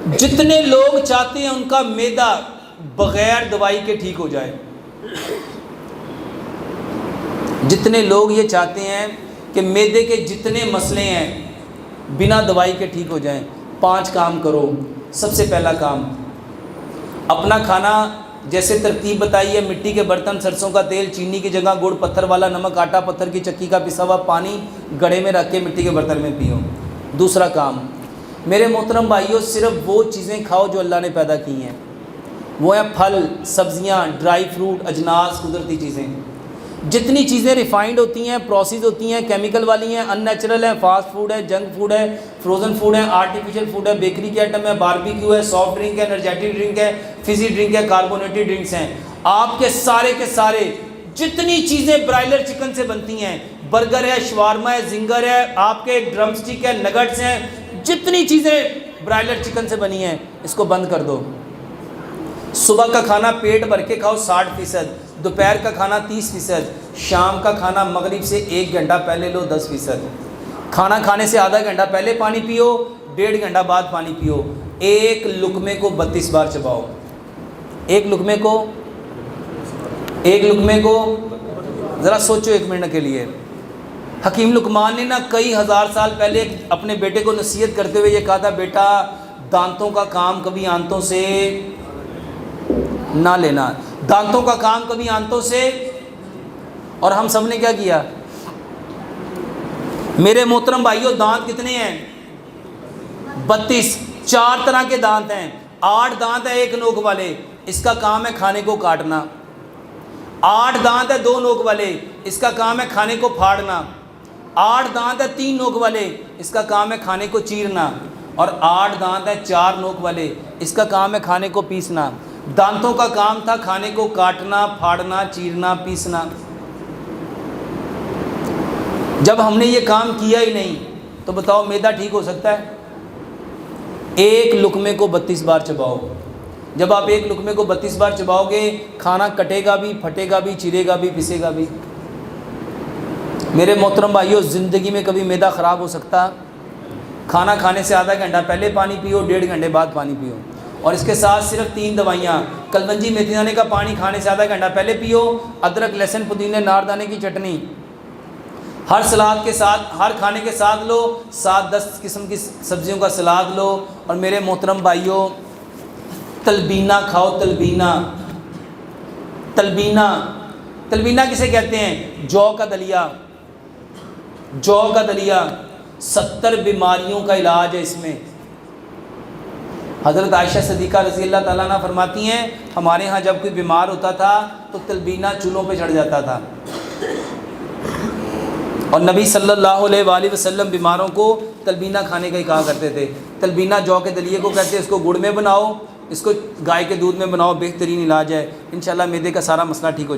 जितने लोग चाहते हैं उनका मैदा बगैर दवाई के ठीक हो जाए, जितने लोग ये चाहते हैं कि मैदे के जितने मसले हैं बिना दवाई के ठीक हो जाएं, 5 काम करो। सबसे पहला काम, अपना खाना जैसे तरतीब बताई है, मिट्टी के बर्तन, सरसों का तेल, चीनी की जगह गुड़, पत्थर वाला नमक, आटा, पत्थर की चक्की का पिसा हुआ पानी गड़े में रख के मिट्टी के बर्तन में पियो। दूसरा काम, मेरे मोहतरम भाइयों, सिर्फ वो चीज़ें खाओ जो अल्लाह ने पैदा की हैं। वो हैं फल, सब्जियां, ड्राई फ्रूट, अजनास, कुदरती चीज़ें। जितनी चीज़ें रिफाइंड होती हैं, प्रोसेस होती हैं, केमिकल वाली हैं, अननेचुरल है, फास्ट फूड है, जंक फूड है, फ्रोज़न फूड है, आर्टिफिशियल फूड है, बेकरी के आइटम है, बारबेक्यू है, सॉफ्ट ड्रिंक है, एनर्जेटिक ड्रिंक है, फिजी ड्रिंक है, कार्बोनेटेड ड्रिंक्स हैं, आपके सारे के सारे जितनी चीज़ें ब्रायलर चिकन से बनती हैं, बर्गर है, शवारमा है, जिंगर है, आपके ड्रम स्टिक है, नगट्स हैं, जितनी चीज़ें ब्रायलर चिकन से बनी हैं, इसको बंद कर दो। सुबह का खाना पेट भर के खाओ 60%, दोपहर का खाना 30%, शाम का खाना मगरिब से 1 घंटा पहले लो 10%, खाना खाने से आधा घंटा पहले पानी पियो, 1.5 घंटा बाद पानी पियो। एक लुकमे को 32 बार चबाओ। एक लुकमे को ज़रा सोचो 1 मिनट के लिए। हकीम लुकमान ने ना कई हज़ार साल पहले अपने बेटे को नसीहत करते हुए ये कहा था, बेटा दांतों का काम कभी आंतों से ना लेना, दांतों का काम कभी आंतों से। और हम सब ने क्या किया? मेरे मोहतरम भाइयों, दांत कितने हैं? 32। 4 तरह के दांत हैं। 8 दांत है 1 नोक वाले, इसका काम है खाने को काटना। 8 दांत है 2 नोक वाले, इसका काम है खाने को फाड़ना। 8 दांत है 3 नोक वाले, इसका काम है खाने को चीरना। और 8 दांत है 4 नोक वाले, इसका काम है खाने को पीसना। दांतों का काम था खाने को काटना, फाड़ना, चीरना, पीसना। जब हमने ये काम किया ही नहीं तो बताओ मैदा ठीक हो सकता है? एक लुकमे को 32 बार चबाओ। जब आप एक लुकमे को 32 बार चबाओगे, खाना कटेगा भी, फटेगा भी, चिरेगा भी, पिसेगा भी। मेरे मोहतरम भाइयों, ज़िंदगी में कभी मैदा ख़राब हो सकता? खाना खाने से आधा घंटा पहले पानी पियो, 1.5 घंटे बाद पानी पियो। और इसके साथ सिर्फ 3 दवाइयाँ, कलवंजी मेथी दाने का पानी खाने से आधा घंटा पहले पियो, अदरक, लहसुन, पुदीने, नारदाने की चटनी हर सलाद के साथ, हर खाने के साथ लो। 7-10 किस्म की सब्जियों का सलाद लो। और मेरे मोहतरम भाइयों, तलबीना खाओ। तलबीना किसे कहते हैं? जौ का दलिया। 70 बीमारियों का इलाज है इसमें। हज़रत आयशा सिद्दीक़ा रज़ी अल्लाह ताला अन्हा फरमाती हैं, हमारे यहाँ जब कोई बीमार होता था तो तलबीना चूल्हों पे चढ़ जाता था। और नबी सल्लल्लाहु अलैहि वसल्लम बीमारों को तलबीना खाने का ही कहा करते थे। तलबीना जौ के दलिए को कहते हैं। इसको गुड़ में बनाओ, इसको गाय के दूध में बनाओ, बेहतरीन इलाज है। इंशाअल्लाह मैदे का सारा मसला ठीक हो